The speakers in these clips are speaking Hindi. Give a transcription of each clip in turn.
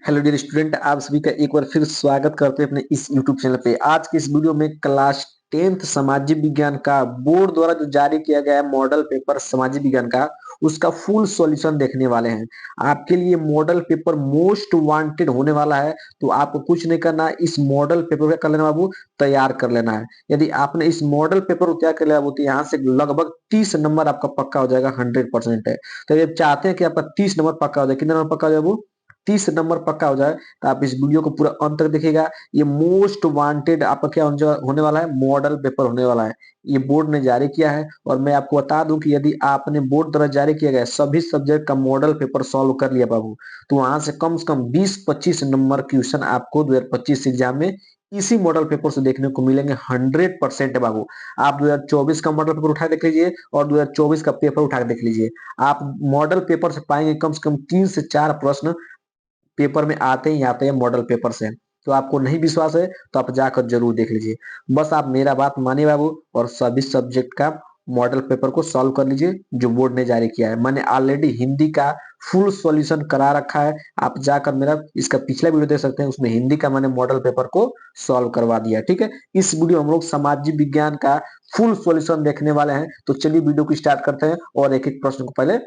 हेलो डियर स्टूडेंट, आप सभी का एक बार फिर स्वागत करते हैं अपने इस यूट्यूब चैनल पे। आज के इस वीडियो में क्लास 10th सामाजिक विज्ञान का बोर्ड द्वारा जो जारी किया गया है मॉडल पेपर सामाजिक विज्ञान का, उसका फुल सॉल्यूशन देखने वाले हैं। आपके लिए मॉडल पेपर मोस्ट वांटेड होने वाला है, तो आपको कुछ नहीं करना है, इस मॉडल पेपर का कर लेना बाबू, तैयार कर लेना है। यदि आपने इस मॉडल पेपर को तैयार कर लिया बाबू, तो यहाँ से लगभग 30 नंबर आपका पक्का हो जाएगा, 100% है। तो यदि आप चाहते हैं कि आपका 30 नंबर पक्का हो जाए, कितने नंबर पक्का हो जाए बाबू? 30 नंबर पक्का हो जाए, तो आप इस वीडियो को पूरा अंत तक देखिएगा। ये मोस्ट वांटेड आपका क्या होने वाला है, मॉडल पेपर होने वाला है। ये बोर्ड ने जारी किया है, और मैं आपको बता दूं कि यदि आपने बोर्ड द्वारा जारी किया गया सभी सब्जेक्ट का मॉडल पेपर सॉल्व कर लिया बाबू, तो वहां से कम 20-25 नंबर क्वेश्चन आपको 2025 एग्जाम में इसी मॉडल पेपर से देखने को मिलेंगे। 100% है बाबू। आप 2024 का मॉडल पेपर उठा देख लीजिए और 2024 का पेपर उठा के देख लीजिए। आप मॉडल पेपर से पाएंगे कम से कम 3 से 4 प्रश्न पेपर में आते ही आते हैं मॉडल पेपर से। तो आपको नहीं विश्वास है तो आप जाकर जरूर देख लीजिए। बस आप मेरा बात मानिए बाबू, और सभी सब्जेक्ट का मॉडल पेपर को सॉल्व कर लीजिए जो बोर्ड ने जारी किया है। मैंने ऑलरेडी हिंदी का फुल सॉल्यूशन करा रखा है, आप जाकर मेरा इसका पिछला वीडियो देख सकते हैं, उसमें हिंदी का मैंने मॉडल पेपर को सॉल्व करवा दिया है। ठीक है, इस वीडियो हम लोग सामाजिक विज्ञान का फुल सॉल्यूशन देखने वाले हैं। तो चलिए वीडियो को स्टार्ट करते हैं और एक एक प्रश्न को पहले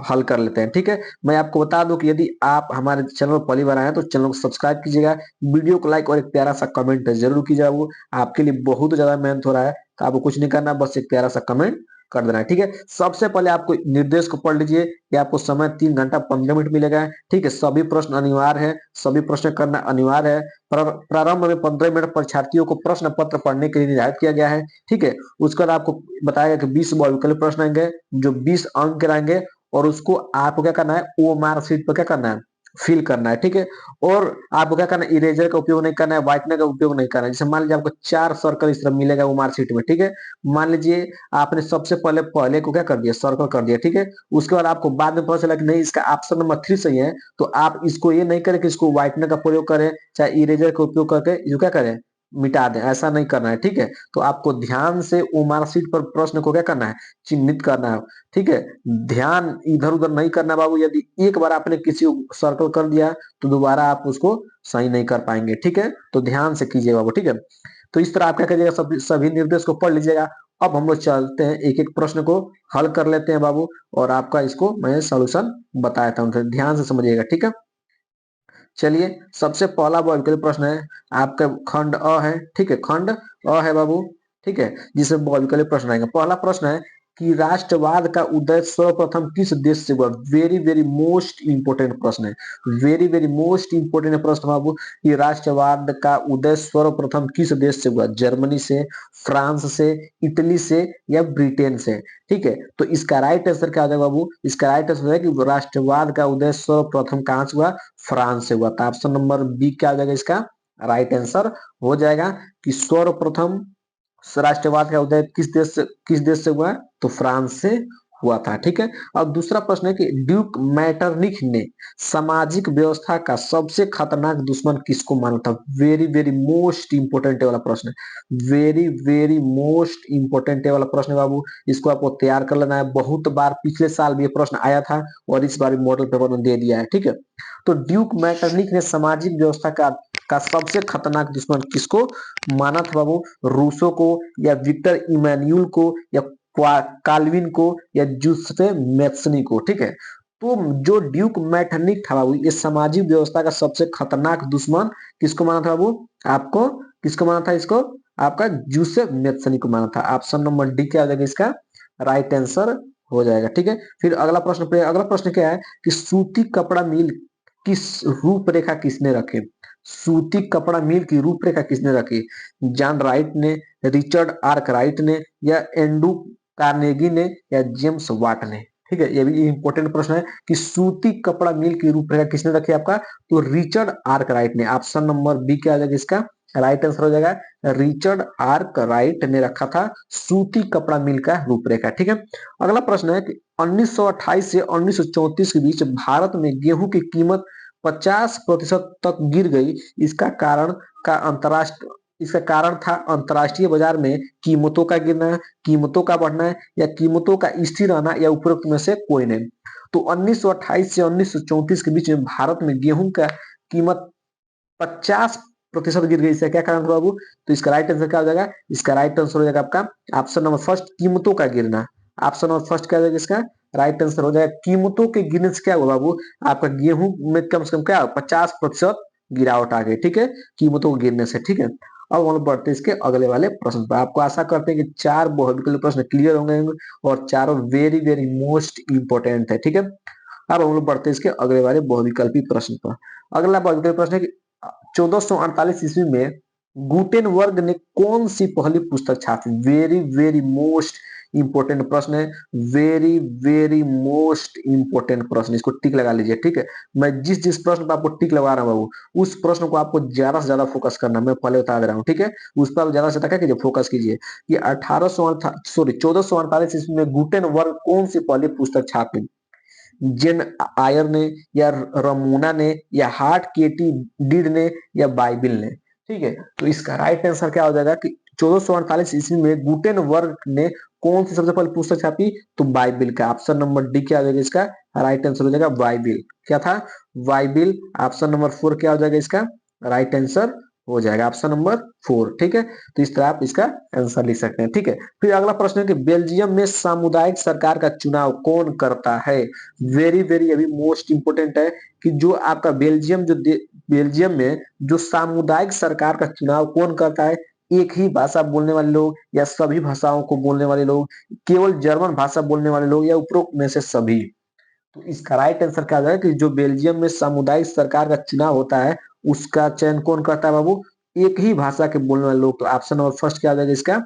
हल कर लेते हैं। ठीक है, मैं आपको बता दूं कि यदि आप हमारे चैनल पर पहली बार आए हैं तो चैनल को सब्सक्राइब कीजिएगा, वीडियो को लाइक और एक प्यारा सा कमेंट जरूर कीजिएगा। वो आपके लिए बहुत ज्यादा मेहनत हो रहा है, तो आपको कुछ नहीं करना, बस एक प्यारा सा कमेंट कर देना है। ठीक है, सबसे पहले आपको निर्देश को पढ़ लीजिए कि आपको समय 3 घंटा 15 मिनट मिलेगा। ठीक है, सभी प्रश्न अनिवार्य है, सभी प्रश्न करना अनिवार्य है। प्रारंभ में 15 मिनट परीक्षार्थियों को प्रश्न पत्र पढ़ने के लिए निर्धारित किया गया है। ठीक है, उसके बाद आपको बताया कि 20 बहुविकल्पीय प्रश्न आएंगे जो 20 अंक के रहेंगे, और उसको आपको क्या करना है, ओ मार्क शीट पर क्या करना है, फिल करना है। ठीक है, और आपको क्या करना है, इरेजर का उपयोग नहीं करना है, व्हाइटनर का उपयोग नहीं करना है। जैसे मान लीजिए आपको 4 सर्कल इस तरह मिलेगा ओ मार्क शीट में। ठीक है, मान लीजिए आपने सबसे पहले पहले को क्या कर दिया, सर्कल कर दिया। ठीक है, उसके बाद आपको बाद में पता चला कि नहीं, इसका ऑप्शन नंबर 3 सही है, तो आप इसको ये नहीं करें कि इसको व्हाइटनर का प्रयोग करें, चाहे इरेजर का उपयोग करके इसको क्या करें, मिटा दें। ऐसा नहीं करना है। ठीक है, तो आपको ध्यान से ओ मार्क शीट पर प्रश्न को क्या करना है, चिन्हित करना है। ठीक है, ध्यान इधर उधर नहीं करना बाबू। यदि एक बार आपने किसी को सर्कल कर दिया तो दोबारा आप उसको सही नहीं कर पाएंगे। ठीक है, तो ध्यान से कीजिए बाबू। ठीक है, तो इस तरह आप क्या करिएगा, सभी निर्देश को पढ़ लीजिएगा। अब हम लोग चलते हैं, एक एक प्रश्न को हल कर लेते हैं बाबू, और आपका इसको मैं सॉल्यूशन बताया था, उनसे ध्यान से समझिएगा। ठीक है, चलिए सबसे पहला बहुविकल्पीय प्रश्न है आपका, खंड अ है। ठीक है, खंड अ है बाबू। ठीक है, जिसमें बहुविकल्पीय प्रश्न आएंगे। पहला प्रश्न है कि राष्ट्रवाद का उदय सर्वप्रथम किस देश से हुआ। वेरी वेरी मोस्ट इंपोर्टेंट प्रश्न है, वेरी वेरी मोस्ट इंपोर्टेंट प्रश्न बाबू। कि राष्ट्रवाद का उदय सर्वप्रथम किस देश से हुआ, जर्मनी से, फ्रांस से, इटली से, या ब्रिटेन से। ठीक है, तो इसका राइट आंसर क्या हो जाएगा बाबू, इसका राइट आंसर है कि राष्ट्रवाद का उदय सर्वप्रथम कहां से हुआ, फ्रांस से हुआ। तो ऑप्शन नंबर बी क्या हो जाएगा, इसका राइट आंसर हो जाएगा कि सर्वप्रथम राष्ट्रवाद का उदय किस देश से हुआ है, तो फ्रांस से हुआ था। ठीक है, अब दूसरा प्रश्न है कि ड्यूक मैटरनिख ने सामाजिक व्यवस्था का सबसे खतरनाक दुश्मन किसको माना था। वेरी वेरी मोस्ट इंपोर्टेंट वाला प्रश्न है, वेरी वेरी मोस्ट इंपोर्टेंट वाला प्रश्न है बाबू। इसको आपको तैयार कर लेना है, बहुत बार पिछले साल भी ये प्रश्न आया था और इस बार मॉडल पेपर में दे दिया है। ठीक है, तो ड्यूक मैटरनिख ने सामाजिक व्यवस्था का सबसे खतरनाक दुश्मन किसको माना था बाबू, रूसो को, या विक्टर इमैनुअल को, या काल्विन को, या जूसेफ मैथ्सनी को। ठीक है, तो जो ड्यूक मैटरनिक था बाबू, ये सामाजिक व्यवस्था का सबसे खतरनाक दुश्मन किसको माना था बाबू, आपको किसको माना था, इसको आपका जूसेफ मैथ्सनी को माना था। ऑप्शन नंबर डी क्या हो जाएगा, इसका राइट आंसर हो जाएगा। ठीक है, फिर अगला प्रश्न क्या है कि सूती कपड़ा मिल किस रूपरेखा किसने रखे। सूती कपड़ा मिल की रूपरेखा किसने रखी, जॉन राइट ने, रिचर्ड आर्क राइट ने, या एंड्रू कार्नेगी ने, या जेम्स वाट ने। ठीक है, ये भी इंपॉर्टेंट प्रश्न है कि सूती कपड़ा मिल की रूपरेखा किसने रखी आपका, तो रिचर्ड आर्क राइट ने। ऑप्शन नंबर बी क्या आ जाएगा, इसका राइट आंसर हो जाएगा रिचर्ड आर्क राइट ने रखा था सूती कपड़ा मिल का रूपरेखा। ठीक है, अगला प्रश्न है कि 1928 से 1934 के बीच भारत में गेहूं की कीमत 50% तक गिर गई। इसका कारण का अंतरराष्ट्रीय इसका कारण था अंतरराष्ट्रीय बाजार में कीमतों का गिरना, कीमतों का बढ़ना, या कीमतों का स्थिर रहना, या उपरोक्त में से कोई नहीं। तो 1928 से 1934 के बीच में भारत में कीमत 50% गिर गई, इसका क्या कारण होगा बाबू? तो इसका राइट आंसर क्या हो जाएगा? इसका राइट आंसर हो जाएगा आपका ऑप्शन नंबर फर्स्ट, कीमतों का गिरना। ऑप्शन नंबर फर्स्ट क्या हो जाएगा इसका? राइट आंसर हो जाएगा कीमतों के गिरने से क्या होगा बाबू? आपका गेहूं में कम से कम क्या 50% गिरावट आ गई, ठीक है, कीमतों के गिरने से, ठीक है। अब हम लोग बढ़ते हैं इसके अगले वाले प्रश्न पर। आपको आशा करते हैं कि चार बहुविकल्पीय प्रश्न क्लियर होंगे और चारों वेरी वेरी मोस्ट इंपोर्टेंट है, ठीक है। अब हम लोग बढ़ते हैं इसके अगले वाले बहुविकल्पी प्रश्न पर। अगला बहुविकल्पी प्रश्न है कि 1448 ईस्वी में गुटेनबर्ग ने कौन सी पहली पुस्तक छापी? वेरी वेरी मोस्ट इंपोर्टेंट प्रश्न है, वेरी वेरी मोस्ट इंपोर्टेंट प्रश्न, इसको टिक लगा लीजिए, ठीक है। मैं जिस जिस प्रश्न पर आपको टिक लगा रहा हूँ बाबू, उस प्रश्न को आपको ज्यादा से ज्यादा फोकस करना, मैं पहले बता दे रहा हूँ, ठीक है। उस पर आप ज्यादा से ज्यादा क्या कीजिए, फोकस कीजिए कि 1448 ईस्वी में गुटेनबर्ग कौन सी पहली पुस्तक छापी? जेन आयर ने, या रमोना ने, या हार्ट केटी डीड ने, या बाइबिल ने, ठीक है। तो इसका राइट आंसर क्या हो जाएगा कि 1448 ईस्वी में गुटेनबर्ग ने कौन सी सबसे पहले पुस्तक छापी? तो बाइबिल का ऑप्शन नंबर डी क्या हो जाएगा इसका? राइट आंसर हो जाएगा बाइबिल। क्या था? बाइबिल। ऑप्शन नंबर 4 क्या हो जाएगा इसका? राइट आंसर हो जाएगा ऑप्शन नंबर 4, ठीक है। तो इस तरह आप इसका आंसर लिख सकते हैं, ठीक है। फिर अगला प्रश्न है कि बेल्जियम में सामुदायिक सरकार का चुनाव कौन करता है? वेरी वेरी अभी मोस्ट इंपोर्टेंट है कि जो आपका बेल्जियम में जो सामुदायिक सरकार का चुनाव कौन करता है? एक ही भाषा बोलने वाले लोग, या सभी भाषाओं को बोलने वाले लोग, केवल जर्मन भाषा बोलने वाले लोग, या उपरोक्त में से सभी? तो इसका राइट आंसर क्या जाएगा कि जो बेल्जियम में सामुदायिक सरकार का चुनाव होता है उसका चयन कौन करता है बाबू? एक ही भाषा के बोलने वाले लोग। तो ऑप्शन नंबर फर्स्ट क्या हो जाएगा इसका?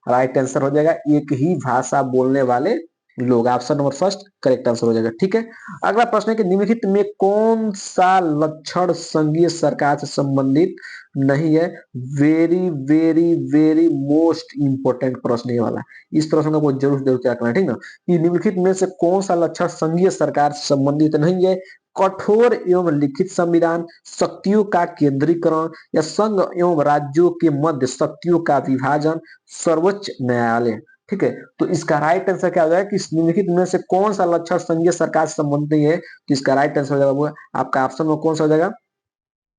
राइट आंसर हो जाएगा एक ही भाषा बोलने वाले लोग। Option number first correct answer हो जाएगा, ठीक है। अगला प्रश्न है कि निम्नलिखित में कौन सा लक्षण संघीय सरकार से संबंधित नहीं है? Very very very most important प्रश्न ये वाला। इस प्रश्न का बहुत जरूर जरूर क्या रखना है, ठीक ना। कि निम्नलिखित में से कौन सा लक्षण संघीय सरकार से संबंधित नहीं है? कठोर एवं लिखित संविधान, शक्तियों का केंद्रीकरण, या संघ एवं राज्यों के मध्य शक्तियों का विभाजन, सर्वोच्च न्यायालय, ठीक है। तो इसका राइट आंसर क्या हो जाएगा कि निम्नलिखित में से कौन सा लक्षण संघीय सरकार से संबंधित नहीं है? तो इसका राइट आंसर हो जाएगा वो आपका ऑप्शन में कौन सा हो जाएगा?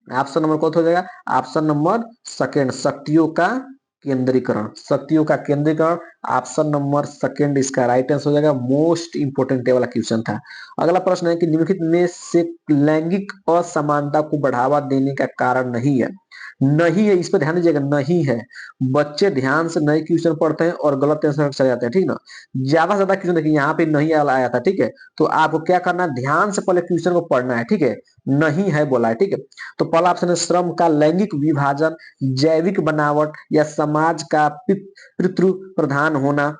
ऑप्शन नंबर कौन सा हो जाएगा? ऑप्शन नंबर सेकेंड, शक्तियों का केंद्रीकरण। शक्तियों का केंद्रीकरण ऑप्शन नंबर सेकेंड इसका राइट आंसर हो जाएगा। मोस्ट इंपोर्टेंट वाला क्वेश्चन था। अगला प्रश्न है कि निम्नलिखित में से लैंगिक असमानता को बढ़ावा देने का कारण नहीं है? नहीं है, इस पर ध्यान दीजिएगा, नहीं है। बच्चे ध्यान से नए क्वेश्चन पढ़ते हैं और गलत आंसर चले जाते हैं, ठीक ना। ज्यादा से ज्यादा क्वेश्चन देखिए यहाँ पे नहीं आया था, ठीक है। तो आपको क्या करना है, ध्यान से पहले क्वेश्चन को पढ़ना है, ठीक है। नहीं है बोला है, ठीक है। तो पहला ऑप्शन है श्रम का लैंगिक विभाजन, जैविक बनावट, या समाज का पितृ प्रधान होना,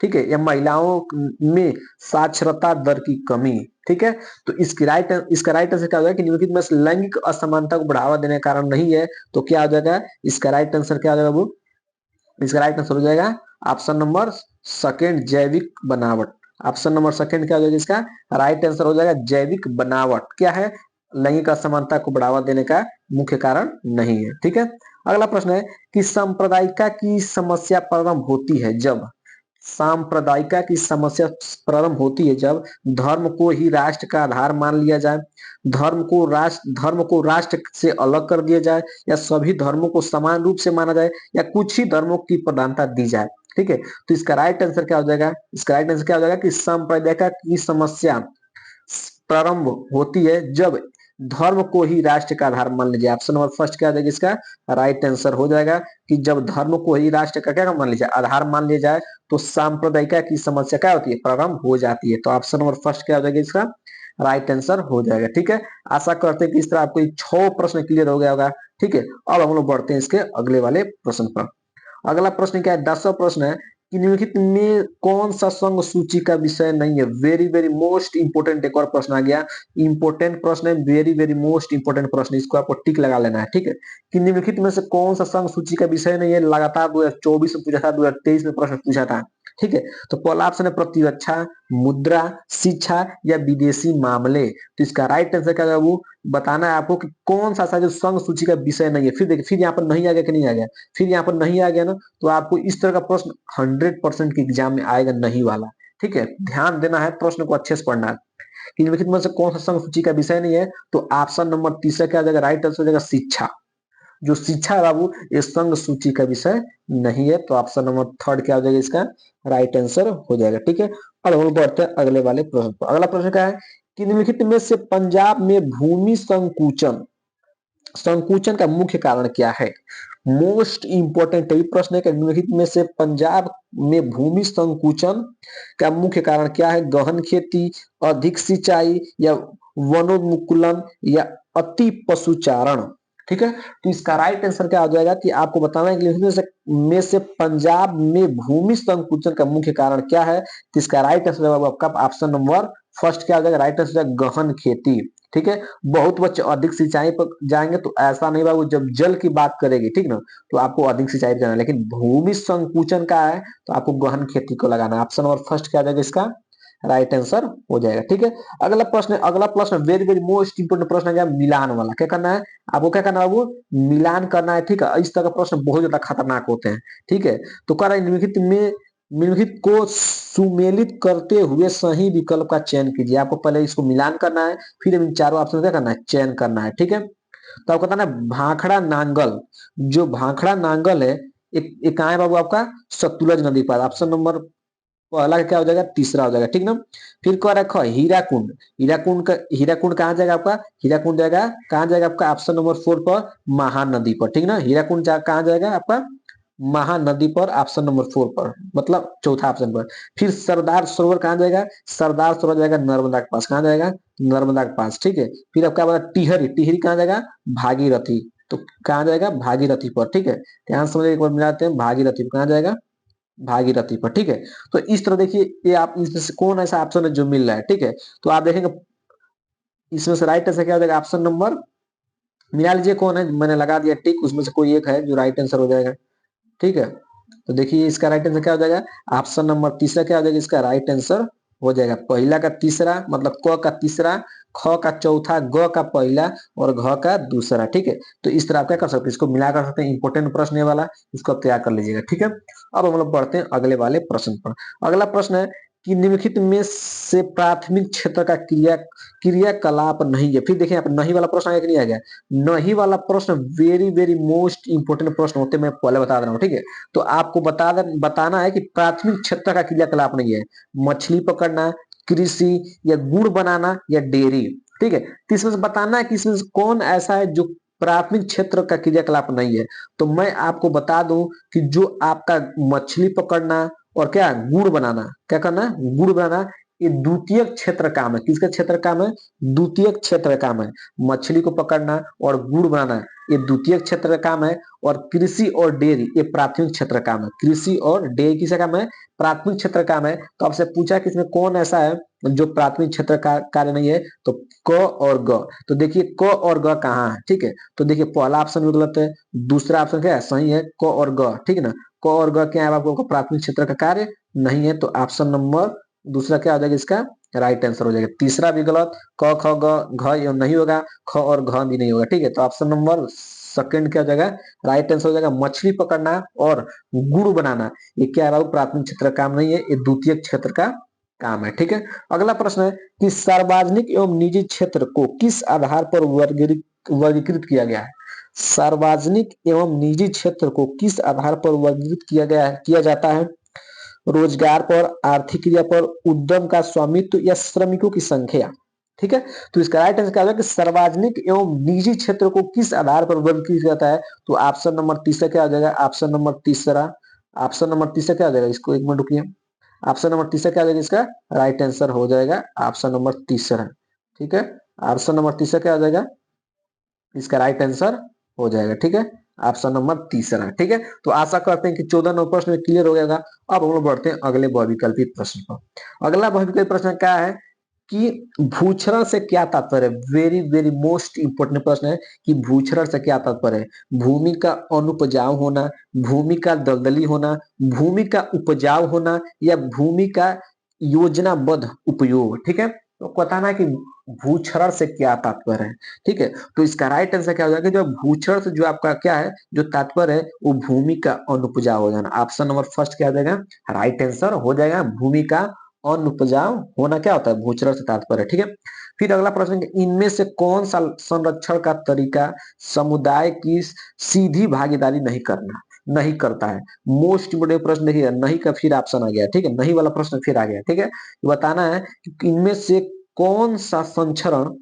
ठीक है, या महिलाओं में साक्षरता दर की कमी, ठीक है। तो इसका राइट आंसर क्या हो जाएगा कि निम्नलिखित में से लैंगिक असमानता को बढ़ावा देने का कारण नहीं है। तो क्या हो जाएगा इसका राइट आंसर? क्या हो जाएगा वो? इसका राइट आंसर हो जाएगा ऑप्शन नंबर सेकेंड, जैविक बनावट। ऑप्शन नंबर सेकेंड क्या हो जाएगा इसका? राइट आंसर हो जाएगा जैविक बनावट। क्या है? लैंगिक असमानता को बढ़ावा देने का मुख्य कारण नहीं है, ठीक है। अगला प्रश्न है कि सांप्रदायिकता की समस्या प्रारंभ होती है जब? सांप्रदायिकता की समस्या प्रारंभ होती है जब धर्म को ही राष्ट्र का आधार मान लिया जाए, धर्म को राष्ट्र से अलग कर दिया जाए, या सभी धर्मों को समान रूप से माना जाए, या कुछ ही धर्मों की प्रधानता दी जाए, ठीक है। तो इसका राइट आंसर क्या हो जाएगा? इसका राइट आंसर क्या हो जाएगा कि सांप्रदायिकता की समस्या प्रारंभ होती है जब धर्म को ही राष्ट्र का आधार मान लीजिए। ऑप्शन नंबर फर्स्ट क्या हो जाएगा इसका? राइट आंसर हो जाएगा कि जब धर्म को ही राष्ट्र का क्या मान लीजिए, आधार मान लिया जाए, तो सांप्रदायिकता की समस्या क्या होती है? प्रारंभ हो जाती है। तो ऑप्शन नंबर फर्स्ट क्या हो जाएगा इसका? राइट आंसर हो जाएगा, ठीक है। आशा करते हैं कि इस तरह आपको 6 प्रश्न क्लियर हो गया होगा, ठीक है। अब हम लोग बढ़ते हैं इसके अगले वाले प्रश्न पर। अगला प्रश्न क्या है? 10वां प्रश्न है कि निम्नलिखित में कौन सा संघ सूची का विषय नहीं है? वेरी वेरी मोस्ट इंपोर्टेंट एक और प्रश्न आ गया। इंपोर्टेंट प्रश्न है, वेरी वेरी मोस्ट इंपोर्टेंट प्रश्न, इसको आपको टिक लगा लेना है, ठीक है। कि निम्नलिखित में से कौन सा संघ सूची का विषय नहीं है? लगातार 2024 में पूछा था, 2023 में प्रश्न पूछा था, ठीक है। तो पहला ऑप्शन है प्रतिरक्षा, मुद्रा, शिक्षा, या विदेशी मामले। तो इसका राइट आंसर क्या है वो बताना है आपको कि कौन सा जो संघ सूची का विषय नहीं है। फिर देखिए, फिर यहाँ पर नहीं आ गया कि नहीं आ गया? फिर यहाँ पर नहीं आ गया ना, तो आपको इस तरह का प्रश्न 100% के एग्जाम में आएगा नहीं वाला, ठीक है, ध्यान देना है, प्रश्न को अच्छे से पढ़ना है कि निम्नलिखित में से कौन सा संघ सूची का विषय नहीं है। तो ऑप्शन नंबर तीसरा क्या हो जाएगा, राइट आंसर हो जाएगा शिक्षा। जो शिक्षा है बाबू, ये संघ सूची का विषय नहीं है। तो ऑप्शन नंबर थर्ड क्या हो जाएगा, इसका राइट आंसर हो जाएगा। ठीक है, अब हम बढ़ते हैं अगले वाले प्रश्न पर। अगला प्रश्न क्या है कि निम्नलिखित में से पंजाब में भूमि संकुचन संकुचन का मुख्य कारण क्या है। मोस्ट इंपोर्टेंट ये प्रश्न है कि निम्नलिखित में से पंजाब में भूमि संकुचन का मुख्य कारण क्या है। गहन खेती, अधिक सिंचाई, या वनोन्मूलन, या अति पशुचारण। ठीक है, तो इसका राइट आंसर क्या हो जाएगा कि आपको बताना है कि में से पंजाब में भूमि संकुचन का मुख्य कारण क्या है। तो इसका राइट आंसर आपका ऑप्शन नंबर फर्स्ट क्या हो जाएगा, राइट आंसर गहन खेती। ठीक है, बहुत बच्चे अधिक सिंचाई पर जाएंगे, तो ऐसा नहीं बाबू, जब जल की बात करेगी ठीक ना, तो आपको अधिक सिंचाई पर जाना है, लेकिन भूमि संकुचन का है तो आपको गहन खेती को लगाना है। ऑप्शन नंबर फर्स्ट क्या आ जाएगा, इसका राइट आंसर हो जाएगा। ठीक है, अगला प्रश्न वेरी वेरी मोस्ट इंपोर्टेंट प्रश्न है, मिलान वाला। क्या करना है आपको, क्या करना है बाबू, मिलान करना है। ठीक है, इस तरह का प्रश्न बहुत ज्यादा खतरनाक होते हैं। ठीक है, तो कर निम्नलिखित को सुमेलित करते हुए सही विकल्प का चयन कीजिए। आपको पहले इसको मिलान करना है, फिर इन चारों ऑप्शन क्या करना है, चयन करना है। ठीक है, तो आपको बताना है भाखड़ा नांगल। जो भाखड़ा नांगल है, एक कहाँ है बाबू, आपका सतलुज नदी पर। ऑप्शन नंबर पहला क्या हो जाएगा, तीसरा हो जाएगा। ठीक ना, फिर कह रखा हीराकुंड। हीराकुंड कहाँ जाएगा आपका, हीराकुंड जाएगा कहाँ जाएगा आपका, ऑप्शन नंबर 4 पर, महानदी पर। ठीक ना, हीराकुंड कहाँ जाएगा आपका, महानदी पर, ऑप्शन नंबर 4 पर, मतलब चौथा ऑप्शन पर। फिर सरदार सरोवर कहाँ जाएगा, सरदार सरोवर जाएगा नर्मदा के पास। कहाँ जाएगा, नर्मदा के पास। ठीक है, फिर आपका बता टिहरी, टिहरी कहाँ जाएगा, भागीरथी। तो कहाँ जाएगा, भागीरथी पर। ठीक है, ध्यान समझिए, एक बार मिलाते हैं, भागीरथी कहाँ जाएगा, भागीरथी पर। ठीक है, तो इस तरह देखिए, ये आप इसमें से कौन ऐसा ऑप्शन है जो मिल रहा है। ठीक है, तो आप देखेंगे इसमें से राइट आंसर क्या हो जाएगा, ऑप्शन नंबर मिला लीजिए कौन है, मैंने लगा दिया टिक, उसमें से कोई एक है जो राइट आंसर हो जाएगा। ठीक है, तो देखिए इसका राइट आंसर क्या हो जाएगा, ऑप्शन नंबर तीसरा क्या हो जाएगा, इसका राइट आंसर हो जाएगा पहला का तीसरा, मतलब क का तीसरा, ख का चौथा, ग का पहला, और घ का दूसरा। ठीक है, तो इस तरह आप क्या कर सकते हैं, इसको मिला कर सकते हैं। इंपोर्टेंट प्रश्न ये वाला, इसको आप तैयार कर लीजिएगा। ठीक है, अब हम लोग बढ़ते हैं अगले वाले प्रश्न पर। अगला प्रश्न है कि निम्नलिखित में से प्राथमिक क्षेत्र का क्रियाकलाप नहीं है। फिर देखिए यहाँ पर नहीं वाला प्रश्न आया कि नहीं आ गया। नहीं वाला प्रश्न वेरी वेरी मोस्ट इंपोर्टेंट प्रश्न होते हैं, मैं पहले बता रहा हूँ। ठीक है, तो आपको बताना है कि प्राथमिक क्षेत्र का क्रियाकलाप नहीं है। मछली पकड़ना, कृषि, या गुड़ बनाना, या डेयरी। ठीक है, तो इसमें से बताना है कि इसमें से कौन ऐसा है जो प्राथमिक क्षेत्र का क्रियाकलाप नहीं है। तो मैं आपको बता दूं कि जो आपका मछली पकड़ना और क्या गुड़ बनाना, क्या करना है, गुड़ बनाना, ये द्वितीय क्षेत्र काम है। किसका क्षेत्र काम है, द्वितीय क्षेत्र काम है। मछली को पकड़ना और गुड़ बनाना ये द्वितीय क्षेत्र का काम है, और कृषि और डेयरी ये प्राथमिक क्षेत्र काम है। कृषि और डेयरी किसका काम है, प्राथमिक क्षेत्र काम है। तो आपसे पूछा कि इसमें कौन ऐसा है जो प्राथमिक क्षेत्र का कार्य नहीं है। तो क और ग, तो देखिए क और ग कहाँ है। ठीक है, तो देखिए पहला ऑप्शन भी गलत है, दूसरा ऑप्शन क्या है, सही है, क और ग। ठीक है ना, क और ग क्या है, आपको प्राथमिक क्षेत्र का कार्य नहीं है। तो ऑप्शन नंबर दूसरा क्या हो जाएगा, इसका राइट आंसर हो जाएगा। तीसरा भी गलत, क ख ग घ ये नहीं होगा, ख और घ भी नहीं होगा। ठीक है, तो ऑप्शन नंबर सेकंड क्या हो जाएगा, राइट आंसर हो जाएगा। मछली पकड़ना और गुड़ बनाना ये क्या है, प्राथमिक क्षेत्र का काम नहीं है, ये द्वितीय क्षेत्र का काम है। ठीक है, अगला प्रश्न है कि सार्वजनिक एवं निजी क्षेत्र को किस आधार पर वर्गीकृत किया गया है। सार्वजनिक एवं निजी क्षेत्र को किस आधार पर वर्गीकृत किया जाता है। रोजगार पर, आर्थिक क्रिया पर, उद्यम का स्वामित्व, या श्रमिकों की संख्या। ठीक है, तो इसका राइट आंसर क्या होगा कि सार्वजनिक एवं निजी क्षेत्र को किस आधार पर वर्गीकृत किया जाता है। तो ऑप्शन नंबर तीसरा क्या हो जाएगा, ऑप्शन नंबर तीसरा क्या हो जाएगा, इसको एक मिनट रुकिए। ऑप्शन नंबर तीसरा क्या हो जाएगा, इसका राइट आंसर हो जाएगा ऑप्शन नंबर तीसरा। ठीक है, ऑप्शन नंबर तीसरा क्या हो जाएगा, इसका राइट आंसर हो जाएगा। ठीक है, ऑप्शन नंबर तीसरा। ठीक है, तो आशा करते हैं कि 14 नंबर प्रश्न क्लियर हो गया। अब हम लोग बढ़ते हैं अगले बहुविकल्पी प्रश्न पर। अगला बहुविकल्पी प्रश्न क्या है कि भूक्षरण से क्या तात्पर्य है। वेरी वेरी मोस्ट इंपोर्टेंट प्रश्न है कि भूक्षरण से क्या तात्पर्य है। भूमि का अनुपजाऊ होना, भूमि का दलदली होना, भूमि का उपजाऊ होना, या भूमि का योजनाबद्ध उपयोग। ठीक है, तो बताना है कि भूक्षरण से क्या तात्पर्य है। ठीक है, तो इसका राइट आंसर क्या हो जाएगा, जो भूक्षरण से जो आपका क्या है जो तात्पर्य है, वो भूमि का अनुपजाऊ हो जाना। ऑप्शन नंबर फर्स्ट क्या हो जाएगा, राइट आंसर हो जाएगा भूमि का अनुपजाऊ होना क्या होता है, भूचर से तात्पर्य, ठीक है। फिर अगला प्रश्न, इनमें से कौन सा संरक्षण का तरीका समुदाय की सीधी भागीदारी नहीं करता है। मोस्ट इम्पोर्टेंट प्रश्न देखिए, नहीं का फिर ऑप्शन आ गया, ठीक है, नहीं वाला प्रश्न फिर आ गया, ठीक है। बताना है कि इनमें से कौन सा संरक्षण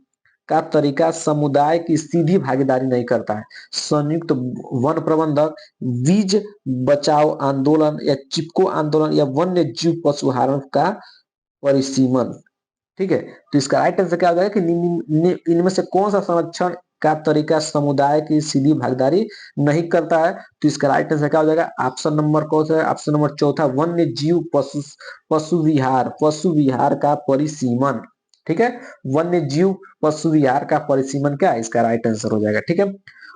का तरीका समुदाय की सीधी भागीदारी नहीं करता है। संयुक्त वन प्रबंधक, बीज बचाओ आंदोलन या चिपको आंदोलन या वन्य जीव पशुहारण का परिसीमन, ठीक है। तो इसका राइट आंसर क्या हो जाएगा कि इनमें से कौन सा संरक्षण का तरीका समुदाय की सीधी भागीदारी नहीं करता है। तो इसका राइट आंसर क्या हो जाएगा, ऑप्शन नंबर कौन सा है, ऑप्शन नंबर चौथा, वन्य जीव पशु विहार का परिसीमन, ठीक है। वन्य जीव पशु विहार का परिसीमन क्या है, इसका राइट आंसर हो जाएगा, ठीक है।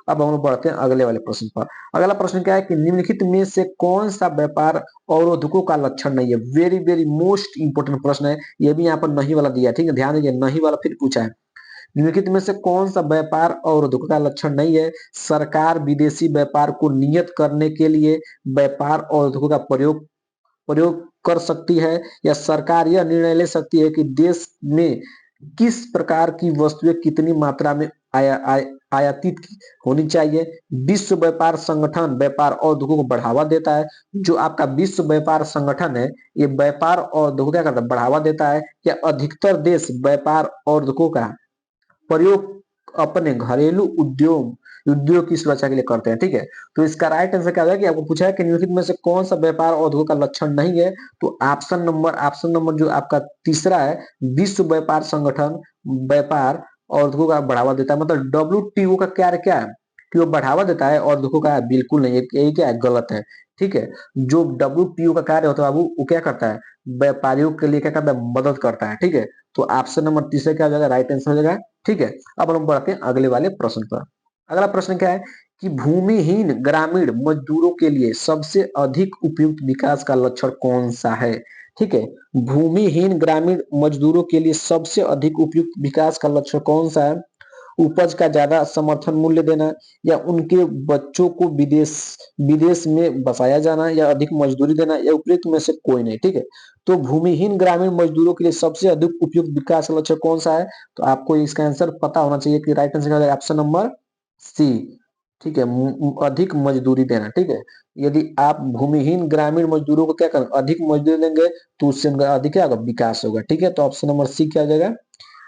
अब हम लोग बढ़ते हैं अगले वाले प्रश्न पर। अगला प्रश्न क्या है कि निम्नलिखित में से कौन सा व्यापार अवरोधकों का लक्षण नहीं है। वेरी वेरी मोस्ट इंपोर्टेंट प्रश्न है, ये भी यहाँ पर नहीं वाला दिया, ठीक है, ध्यान दीजिए, नहीं वाला फिर पूछा है। निम्नलिखित में से कौन सा व्यापार अवरोधकों का लक्षण नहीं है। सरकार विदेशी व्यापार को नियत करने के लिए व्यापार अवरोधकों का प्रयोग प्रयोग कर सकती है, या सरकार यह निर्णय ले सकती है कि देश में किस प्रकार की वस्तुएं कितनी मात्रा में आयातित होनी चाहिए। विश्व व्यापार संगठन व्यापार और उद्योगों को बढ़ावा देता है। जो आपका विश्व व्यापार संगठन है, ये व्यापार और उद्योगों क्या करता है, बढ़ावा देता है, या अधिकतर देश व्यापार और उद्योगों का प्रयोग अपने घरेलू उद्योग की सुरक्षा के लिए करते हैं, ठीक है। तो इसका राइट आंसर क्या होगा कि आपको पूछा है कि निम्नलिखित में से कौन सा व्यापार और उद्योग का लक्षण नहीं है। तो ऑप्शन नंबर जो आपका तीसरा है, विश्व व्यापार संगठन व्यापार और उद्योग का बढ़ावा देता है, मतलब WTO का क्या है कि वो बढ़ावा देता है, और उद्योगों का बिल्कुल नहीं, यही क्या है, गलत है, ठीक है। जो WTO का कार्य होता है बाबू, वो क्या करता है, व्यापारियों के लिए क्या करता है, मदद करता है, ठीक है। तो ऑप्शन नंबर तीसरा क्या हो जाएगा, राइट आंसर हो जाएगा, ठीक है। अब हम बढ़ते हैं अगले वाले प्रश्न पर। अगला प्रश्न क्या है कि भूमिहीन ग्रामीण मजदूरों के लिए सबसे अधिक उपयुक्त विकास का लक्षण कौन सा है, ठीक है। भूमिहीन ग्रामीण मजदूरों के लिए सबसे अधिक उपयुक्त विकास का लक्षण कौन सा है। उपज का ज्यादा समर्थन मूल्य देना, या उनके बच्चों को विदेश विदेश में बसाया जाना, या अधिक मजदूरी देना, या उपयुक्त में से कोई नहीं, ठीक है। तो भूमिहीन ग्रामीण मजदूरों के लिए सबसे अधिक उपयुक्त विकास लक्ष्य कौन सा है। तो आपको इसका आंसर पता होना चाहिए कि right answer option number C, ठीक है, अधिक मजदूरी देना, ठीक है। यदि आप भूमिहीन ग्रामीण मजदूरों को क्या करें, अधिक मजदूरी देंगे, तो उससे उनका अधिक क्या होगा, विकास होगा, ठीक है। तो ऑप्शन नंबर सी क्या हो जाएगा,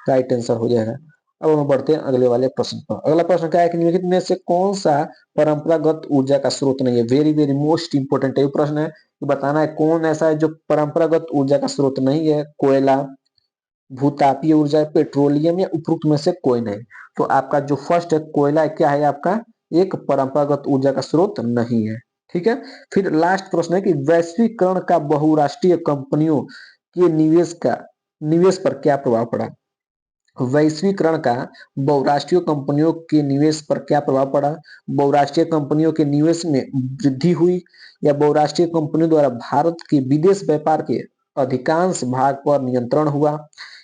राइट आंसर हो जाएगा। अब हम बढ़ते हैं अगले वाले प्रश्न पर। अगला प्रश्न क्या है कि निम्नलिखित में से कौन सा परंपरागत ऊर्जा का स्रोत नहीं है। वेरी वेरी मोस्ट इंपोर्टेंट है प्रश्न है कि बताना है कौन ऐसा है जो परंपरागत ऊर्जा का स्रोत नहीं है। कोयला, भूतापीय ऊर्जा, पेट्रोलियम, या उपरोक्त में से कोई नहीं। तो आपका जो फर्स्ट है कोयला, क्या है आपका, एक परंपरागत ऊर्जा का स्रोत नहीं है, ठीक है। फिर लास्ट प्रश्न है कि वैश्वीकरण का बहुराष्ट्रीय कंपनियों के निवेश पर क्या प्रभाव पड़ा। वैश्वीकरण का बहुराष्ट्रीय कंपनियों के निवेश पर क्या प्रभाव पड़ा। बहुराष्ट्रीय कंपनियों के निवेश में वृद्धि हुई, या बहुराष्ट्रीय कंपनियों द्वारा भारत के विदेश व्यापार के अधिकांश भाग पर नियंत्रण हुआ,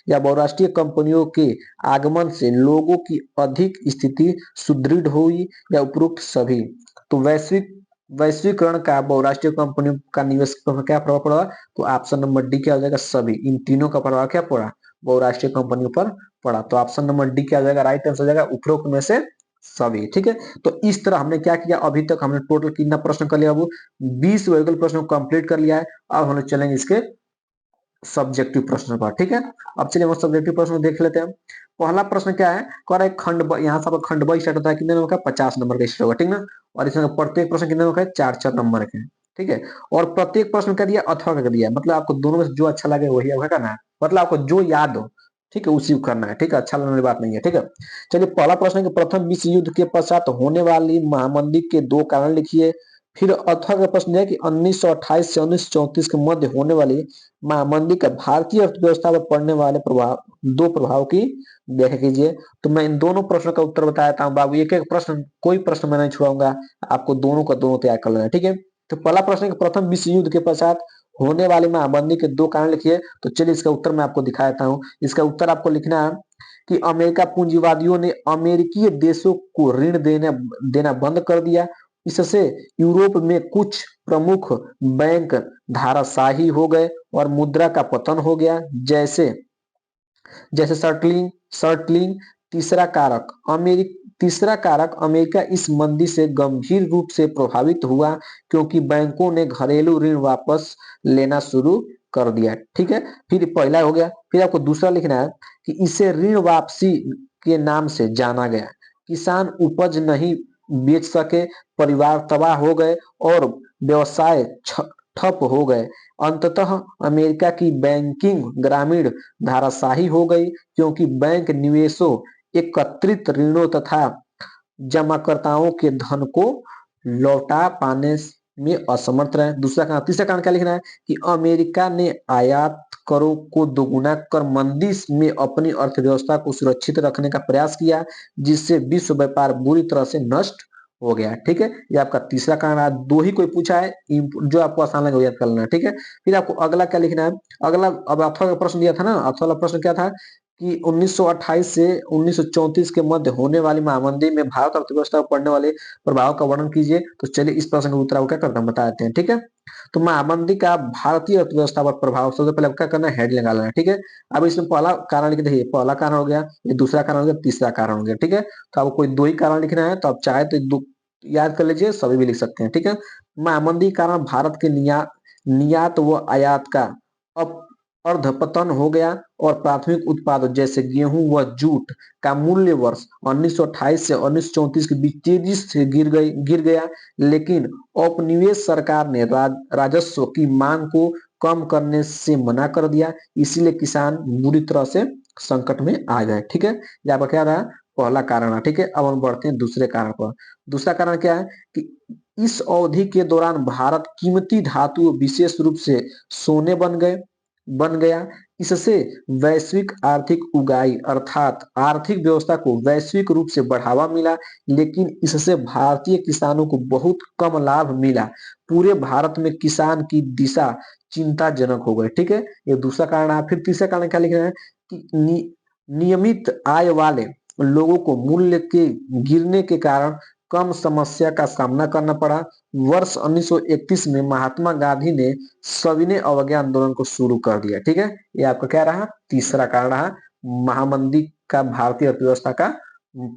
या बहुराष्ट्रीय कंपनियों के आगमन से लोगों की अधिक स्थिति सुदृढ़ हुई, या उपरोक्त सभी। तो वैश्वीकरण का बहुराष्ट्रीय कंपनियों का निवेश पर क्या प्रभाव पड़ा। तो ऑप्शन नंबर डी क्या हो जाएगा, सभी। इन तीनों का प्रभाव क्या पड़ा, बहुराष्ट्रीय कंपनियों पर पड़ा। तो ऑप्शन नंबर डी क्या हो जाएगा, राइट आंसर हो जाएगा, उपरोक्त में से सभी, ठीक है। तो इस तरह हमने क्या किया, अभी तक हमने टोटल कितना प्रश्न कर लिया, वो 20 वर्गल प्रश्न कंप्लीट कर लिया है। अब हम लोग चलेंगे इसके सब्जेक्टिव प्रश्न पर, ठीक है। अब चलिए हम सब्जेक्टिव प्रश्न देख लेते हैं। पहला प्रश्न क्या है, कह रहा है खंड यहाँ से खंड ब स्टार्ट होता है, कितने नंबर का, 50 नंबर का स्टार्ट होगा, ठीक ना। और इसमें प्रत्येक प्रश्न कितने नंबर का है, 4-4 नंबर के, ठीक है। और प्रत्येक प्रश्न का दिया अथवा का दिया, मतलब आपको दोनों में से जो अच्छा लगे वही आपका करना है, मतलब आपको जो याद हो, ठीक है, उसी को करना है, ठीक है। अच्छा लगने वाली बात नहीं है, ठीक है। चलिए पहला प्रश्न है कि प्रथम विश्व युद्ध के पश्चात होने वाली महामंदी के 2 कारण लिखिए। फिर अथवा का प्रश्न है कि 1928 से 1934 के मध्य होने वाली महामंदी का भारतीय अर्थव्यवस्था पर पड़ने वाले दो प्रभाव की व्याख्या कीजिए। तो मैं इन दोनों प्रश्नों का उत्तर बताता हूँ बाबू, एक एक प्रश्न, कोई प्रश्न मैं नहीं छुड़ाऊंगा, आपको दोनों का दोनों तैयार कर लेना है, ठीक है। तो पहला प्रश्न है कि प्रथम विश्व युद्ध के पश्चात होने वाली महामंदी के 2 कारण लिखिए। तो चलिए इसका उत्तर मैं आपको दिखा देता हूँ। इसका उत्तर आपको लिखना है कि अमेरिका पूंजीवादियों ने अमेरिकी देशों को ऋण देना बंद कर दिया, इससे यूरोप में कुछ प्रमुख बैंक धाराशाही हो गए और मुद्रा का पतन हो गया। जैसे जैसे सर्टलिंग सर्टलिंग तीसरा कारक अमेरिका इस मंदी से गंभीर रूप से प्रभावित हुआ, क्योंकि बैंकों ने घरेलू ऋण वापस लेना शुरू कर दिया। ठीक है, फिर पहला हो गया। फिर आपको दूसरा लिखना है कि इसे ऋण वापसी के नाम से जाना गया। किसान उपज नहीं बेच सके, परिवार तबाह हो गए और व्यवसाय ठप हो गए। अंततः अमेरिका की बैंकिंग ग्रामीण धाराशाही हो गई, क्योंकि बैंक निवेशों, एकत्रित ऋणों तथा जमाकर्ताओं के धन को लौटा पाने में असमर्थ रहे। दूसरा कारण तीसरा कारण क्या लिखना है कि अमेरिका ने आयात करों को दोगुना कर मंदी में अपनी अर्थव्यवस्था को सुरक्षित रखने का प्रयास किया, जिससे विश्व व्यापार बुरी तरह से नष्ट हो गया। ठीक है, ये आपका तीसरा कारण है। दो ही कोई पूछा है, जो आपको आसान लगे वो याद कर लेना। ठीक है, फिर आपको अगला क्या लिखना है। अगला अब अथवा का प्रश्न दिया था ना, अथवा वाला प्रश्न क्या था कि 1928 से 1934 के मध्य होने वाली महामंदी में भारत अर्थव्यवस्था पर पड़ने वाले प्रभाव का वर्णन कीजिए। तो चलिए इस प्रश्न का उत्तर आपको क्या करते हैं बता देते हैं। ठीक है, तो महामंदी का भारतीय अर्थव्यवस्था पर प्रभाव, सबसे पहले क्या करना है, हेड लगा लेना है। ठीक है, अब इसमें पहला कारण लिख देखिए, पहला कारण हो गया, ये दूसरा कारण हो गया, तीसरा कारण हो गया। ठीक है, तो आपको कोई दो ही कारण लिखना है, तो आप चाहे तो याद कर लीजिए, सभी भी लिख सकते हैं। ठीक है, महामंदी के कारण भारत के निर्यात व आयात का अर्धपतन हो गया और प्राथमिक उत्पाद जैसे गेहूं व जूट का मूल्य वर्ष 1928 से 1934 के बीच तेजी से गिर गया। लेकिन औपनिवेश सरकार ने राजस्व की मांग को कम करने से मना कर दिया, इसीलिए किसान बुरी तरह से संकट में आ गए। ठीक है, यहाँ पर क्या रहा, पहला कारण है। ठीक है, अब हम बढ़ते हैं दूसरे कारण पर। दूसरा कारण क्या है कि इस अवधि के दौरान भारत कीमती धातु, विशेष रूप से सोने बन गया। इससे वैश्विक आर्थिक उगाही अर्थात आर्थिक व्यवस्था को वैश्विक रूप से बढ़ावा मिला, लेकिन इससे भारतीय किसानों को बहुत कम लाभ मिला। पूरे भारत में किसान की दिशा चिंताजनक हो गई। ठीक है, ये दूसरा कारण है। फिर तीसरा कारण क्या लिख रहे हैं कि नियमित आय वाले लोगों को मूल्य के गिरने के कारण कम समस्या का सामना करना पड़ा। वर्ष 1931 में महात्मा गांधी ने सविनय अवज्ञा आंदोलन को शुरू कर दिया। ठीक है, ये आपका क्या रहा, तीसरा कारण रहा, महामंदी का भारतीय अर्थव्यवस्था का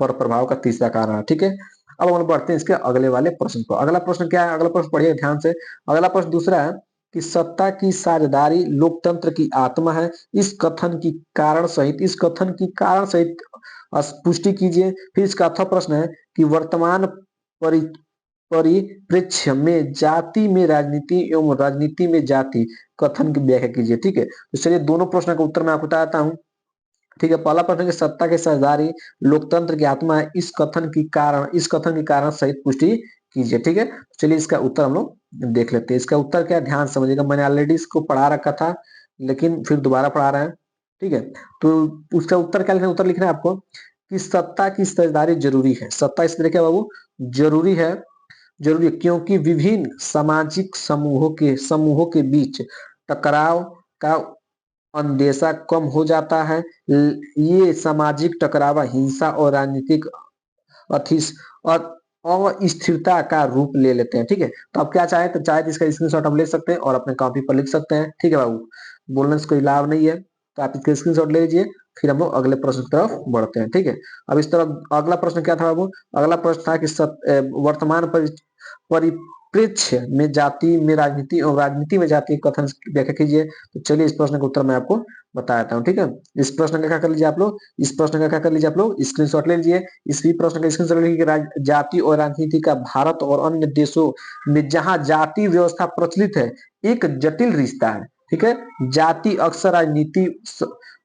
पर प्रभाव का तीसरा कारण रहा। ठीक है, अब हम बढ़ते हैं इसके अगले वाले प्रश्न पर। अगला प्रश्न क्या है, अगला प्रश्न पढ़िए ध्यान से। अगला प्रश्न दूसरा है कि सत्ता की साझेदारी लोकतंत्र की आत्मा है। इस कथन की कारण सहित पुष्टि कीजिए। फिर इसका अगला प्रश्न है कि वर्तमान परि परिप्रेक्ष्य में जाति में राजनीति एवं राजनीति में जाति कथन की व्याख्या कीजिए। ठीक है, तो चलिए दोनों प्रश्नों का उत्तर मैं आपको बताता हूँ। ठीक है, पहला प्रश्न है कि सत्ता की साझेदारी लोकतंत्र की आत्मा है, इस कथन की कारण सहित पुष्टि कीजिए। ठीक है, चलिए इसका उत्तर हम लोग देख लेते हैं। इसका उत्तर क्या है, ध्यान समझिएगा, मैंने ऑलरेडी इसको पढ़ा रखा था, लेकिन फिर दोबारा पढ़ा रहे हैं। ठीक है, तो उसका उत्तर क्या लिखना है, उत्तर लिखना है आपको कि सत्ता की साझेदारी जरूरी है। सत्ता इस तरह क्या बाबू, जरूरी है, क्योंकि विभिन्न सामाजिक समूहों के बीच टकराव का अंदेशा कम हो जाता है। ये सामाजिक टकराव हिंसा और राजनीतिक अथिस अस्थिरता का रूप ले लेते हैं। ठीक है, तो आप क्या चाहे तो चाहे तो इसका स्क्रीनशॉट हम ले सकते हैं और अपने कॉपी पर लिख सकते हैं। ठीक है बाबू, बोलने से कोई लाभ नहीं है, तो आप इसका स्क्रीनशॉट ले लीजिए। फिर हम लोग अगले प्रश्न की तरफ बढ़ते हैं। ठीक है, अब इस तरफ अगला प्रश्न क्या था बाबू, अगला प्रश्न था कि वर्तमान परिप्रेक्ष्य में जाति में राजनीति और राजनीति में जाति कथन की व्याख्या कीजिए। तो चलिए इस प्रश्न का उत्तर मैं आपको बता देता हूँ। ठीक है, इस प्रश्न का क्या कर लीजिए आप लोग, इस प्रश्न का क्या कर लीजिए आप लोग, स्क्रीनशॉट ले लीजिए। इसी प्रश्न का स्क्रीनशॉट ले लीजिए। जाति और राजनीति का भारत और अन्य देशों में जहां जाति व्यवस्था प्रचलित है, एक जटिल रिश्ता है। ठीक है, जाति अक्सर राजनीति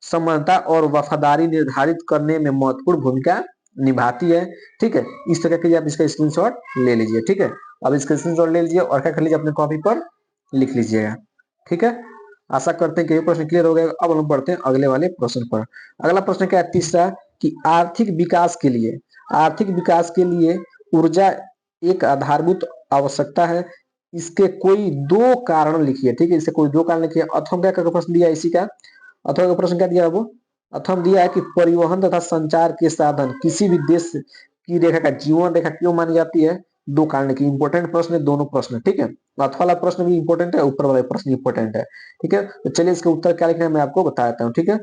समानता और वफादारी निर्धारित करने में महत्वपूर्ण भूमिका निभाती है। ठीक है, इस तरह के आप इसका स्क्रीनशॉट ले लीजिए। ठीक है, अब इसका स्क्रीनशॉट ले लीजिए और क्या कर लीजिए, अपने कॉपी पर लिख लीजिएगा। ठीक है, आशा करते हैं कि ये प्रश्न क्लियर हो गया। अब हम बढ़ते हैं अगले वाले प्रश्न पर। अगला प्रश्न क्या है, तीसरा, कि आर्थिक विकास के लिए ऊर्जा एक आधारभूत आवश्यकता है। इसके कोई दो कारण लिखिए। ठीक है, इससे कोई दो कारण लिखिए। अथवा क्या करके प्रश्न दिया इसी का, अथवा का प्रश्न क्या दिया वो, अथवा दिया है कि परिवहन तथा संचार के साधन किसी भी देश की रेखा का जीवन रेखा क्यों मानी जाती है। दो कारण लिखिए। इंपॉर्टेंट प्रश्न है दोनों प्रश्न, ठीक है। अथवा वाला प्रश्न भी इंपॉर्टेंट है, ऊपर वाला प्रश्न इंपॉर्टेंट है, ठीक है। तो चलिए इसका उत्तर क्या लिखना है मैं आपको बता देता हूँ, ठीक है।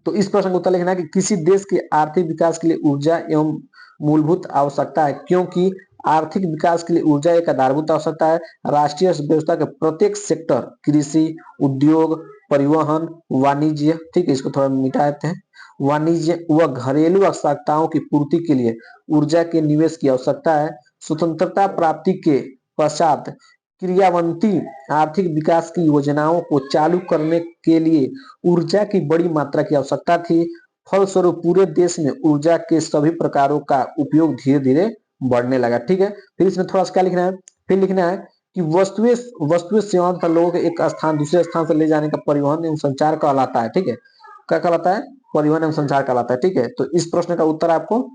तो इस प्रश्न का उत्तर लिखना है कि किसी देश के आर्थिक विकास के लिए ऊर्जा एवं मूलभूत आवश्यकता है, क्योंकि आर्थिक विकास के लिए ऊर्जा एक आधारभूत आवश्यकता है। राष्ट्रीय अर्थव्यवस्था के प्रत्येक सेक्टर, कृषि, उद्योग, परिवहन, वाणिज्य, ठीक है, इसको थोड़ा मिटा देते हैं, वाणिज्य व घरेलू आवश्यकताओं की पूर्ति के लिए ऊर्जा के निवेश की आवश्यकता है। स्वतंत्रता प्राप्ति के पश्चात क्रियान्वित आर्थिक विकास की योजनाओं को चालू करने के लिए ऊर्जा की बड़ी मात्रा की आवश्यकता थी। फलस्वरूप पूरे देश में ऊर्जा के सभी प्रकारों का उपयोग धीरे धीरे बढ़ने लगा, ठीक है। फिर इसमें थोड़ा सा क्या लिखना है, फिर लिखना है कि वस्तुएं वस्तुएं सेवाओं तथा लोगों के एक स्थान दूसरे स्थान से ले जाने का परिवहन एवं संचार कहलाता है, ठीक है। क्या कहलाता है? परिवहन एवं संचार कहलाता है, ठीक है। तो इस प्रश्न का उत्तर आपको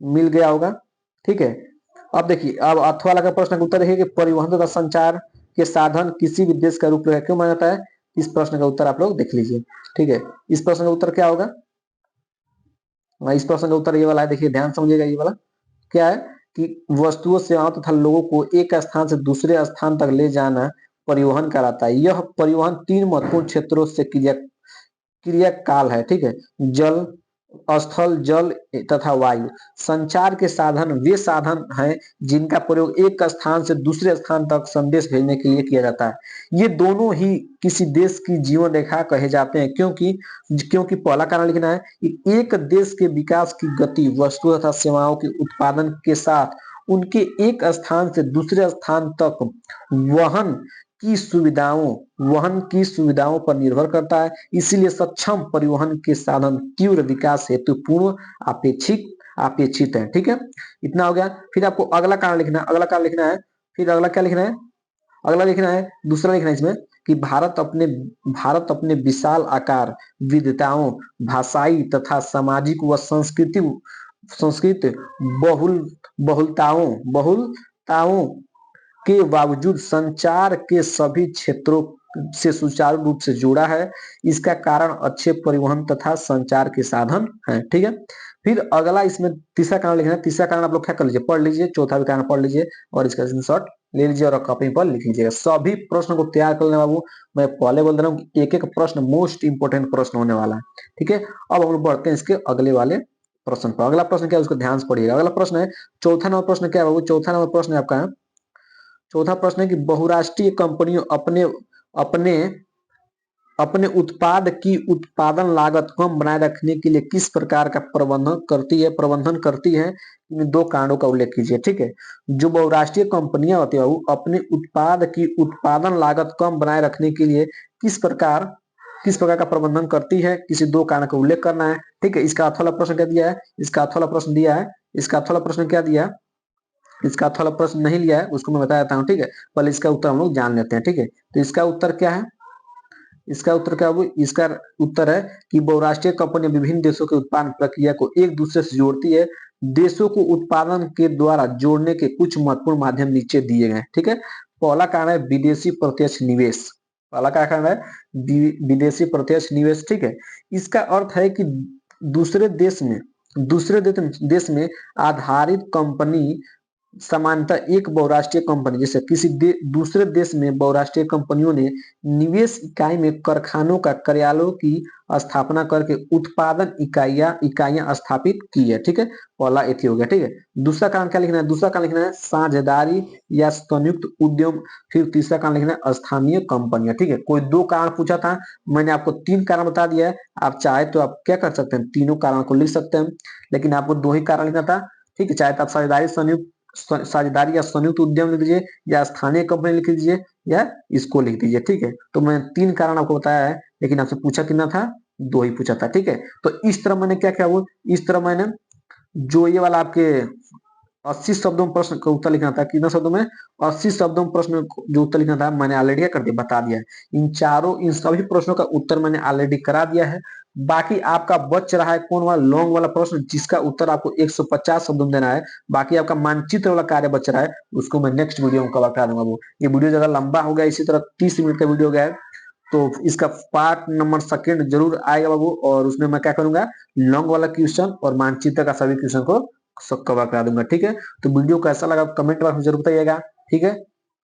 मिल गया होगा, ठीक है। अब देखिए, अब अथवा वाला का प्रश्न का उत्तर है कि परिवहन तथा संचार के साधन किसी भी देश का रूपरेखा क्यों माना जाता है। इस प्रश्न का उत्तर आप लोग देख लीजिए, ठीक है। इस प्रश्न का उत्तर क्या होगा? इस प्रश्न का उत्तर ये वाला है, देखिए ध्यान समझिएगा। ये वाला क्या है कि वस्तुओं सेवाओं तथा लोगों को एक स्थान से दूसरे स्थान तक ले जाना परिवहन कहलाता है। यह परिवहन तीन महत्वपूर्ण क्षेत्रों से क्रिया क्रिया काल है, ठीक है। जल, स्थल, जल तथा वायु। संचार के साधन वे साधन हैं जिनका प्रयोग एक स्थान से दूसरे स्थान तक संदेश भेजने के लिए किया जाता है। ये दोनों ही किसी देश की जीवन रेखा कहे जाते हैं, क्योंकि क्योंकि पहला कारण लिखना है कि एक देश के विकास की गति वस्तु तथा सेवाओं के उत्पादन के साथ उनके एक स्थान से दूसरे स्थान तक वहन वहन की सुविधाओं पर निर्भर करता है। इसीलिए सक्षम परिवहन के साधन तीव्र विकास हेतु पूर्ण अपेक्षित अपेक्षित है, ठीक है। इतना हो गया। फिर आपको अगला कारण लिखना है, अगला कारण लिखना है। फिर अगला क्या लिखना है? अगला लिखना है, दूसरा लिखना है इसमें कि भारत अपने विशाल आकार, विविधताओं, भाषाई तथा सामाजिक व संस्कृत बहुलताओं के बावजूद संचार के सभी क्षेत्रों से सुचारू रूप से जुड़ा है। इसका कारण अच्छे परिवहन तथा संचार के साधन हैं, ठीक है। फिर अगला इसमें तीसरा कारण लिखना है। तीसरा कारण आप लोग क्या कर लीजिए, पढ़ लीजिए, चौथा भी कारण पढ़ लीजिए और इसका स्क्रीनशॉट ले लीजिए और कॉपी पर लिख लीजिएगा। सभी प्रश्न को तैयार कर लेना बाबू। मैं पहले बोल दे रहा हूँ कि एक एक प्रश्न मोस्ट इंपोर्टेंट प्रश्न होने वाला है, ठीक है। अब हम लोग बढ़ते हैं इसके अगले वाले प्रश्न पर। अगला प्रश्न क्या है उसको ध्यान से पढ़िएगा। अगला प्रश्न है चौथा नंबर प्रश्न। क्या है बाबू? चौथा नंबर प्रश्न है आपका, चौथा प्रश्न है कि बहुराष्ट्रीय कंपनियों अपने अपने अपने उत्पाद की उत्पादन लागत कम बनाए रखने के लिए किस प्रकार का प्रबंधन करती है। इन दो कारणों का उल्लेख कीजिए, ठीक है। जो बहुराष्ट्रीय कंपनियां होती है वो अपने उत्पाद की उत्पादन लागत कम बनाए रखने के लिए किस प्रकार का प्रबंधन करती है, किसी दो कारण का उल्लेख करना है, ठीक है। इसका अथवा वाला प्रश्न क्या दिया है? इसका अथवा वाला प्रश्न दिया है। इसका अथवा वाला प्रश्न क्या दिया? इसका अथवा वाला प्रश्न नहीं लिया है, उसको मैं बता देता हूँ, ठीक है। पहले इसका उत्तर हम लोग जान लेते हैं, ठीक है। तो इसका उत्तर क्या है? इसका उत्तर क्या होगा? इसका उत्तर है कि बहुराष्ट्रीय कंपनियां विभिन्न देशों के उत्पादन प्रक्रिया को एक दूसरे से जोड़ती है। देशों को उत्पादन के द्वारा जोड़ने के कुछ महत्वपूर्ण माध्यम नीचे दिए गए, ठीक है। पहला कारण है विदेशी प्रत्यक्ष निवेश। पहला क्या कारण है? विदेशी प्रत्यक्ष निवेश, ठीक है। इसका अर्थ है कि दूसरे देश में दूसरे देश में आधारित कंपनी सामान्यतः एक बहुराष्ट्रीय कंपनी जैसे दूसरे देश में बहुराष्ट्रीय कंपनियों ने निवेश इकाई में कारखानों का कार्यालयों की स्थापना करके उत्पादन इकाइयां स्थापित की है, ठीक है। पहला एथी हो गया, ठीक है। दूसरा कारण क्या लिखना है? दूसरा कारण लिखना है साझेदारी या संयुक्त उद्यम। फिर तीसरा कारण लिखना है स्थानीय कंपनियां, ठीक है। कोई दो कारण पूछा था, मैंने आपको तीन कारण बता दिया है। आप चाहे तो आप क्या कर सकते हैं, तीनों कारण को लिख सकते हैं, लेकिन आपको दो ही कारण लिखना था, ठीक है। चाहे तो आप साझेदारी या संयुक्त उद्यम लिख दीजिए, या स्थानीय कंपनी लिख दीजिए, या इसको लिख दीजिए, ठीक है। तो मैं तीन कारण आपको बताया है, लेकिन आपसे पूछा कितना था? दो ही पूछा था, ठीक है। तो इस तरह मैंने क्या किया, वो इस तरह मैंने जो ये वाला आपके 80 शब्दों में प्रश्न का उत्तर लिखना था, कितना शब्दों में? 80 शब्दों में प्रश्न जो उत्तर लिखना था मैंने ऑलरेडी क्या कर दिया, बता दिया है। इन सभी प्रश्नों का उत्तर मैंने ऑलरेडी करा दिया है। बाकी आपका बच रहा है कौन वाला? लॉन्ग वाला प्रश्न, जिसका उत्तर आपको 150 शब्दों में देना है। बाकी आपका मानचित्र वाला कार्य बच रहा है, उसको मैं नेक्स्ट वीडियो में कवर करा दूंगा। वो ये वीडियो ज्यादा लंबा हो गया, इसी तरह 30 मिनट का वीडियो गया है, तो इसका पार्ट नंबर सेकंड जरूर आएगा बाबू। और उसमें मैं क्या करूंगा, लॉन्ग वाला क्वेश्चन और मानचित्र का सभी क्वेश्चन को सब कवर करा दूंगा। ठीक है, तो वीडियो कैसा लगा कमेंट बॉक्स में जरूर बताइएगा। ठीक है।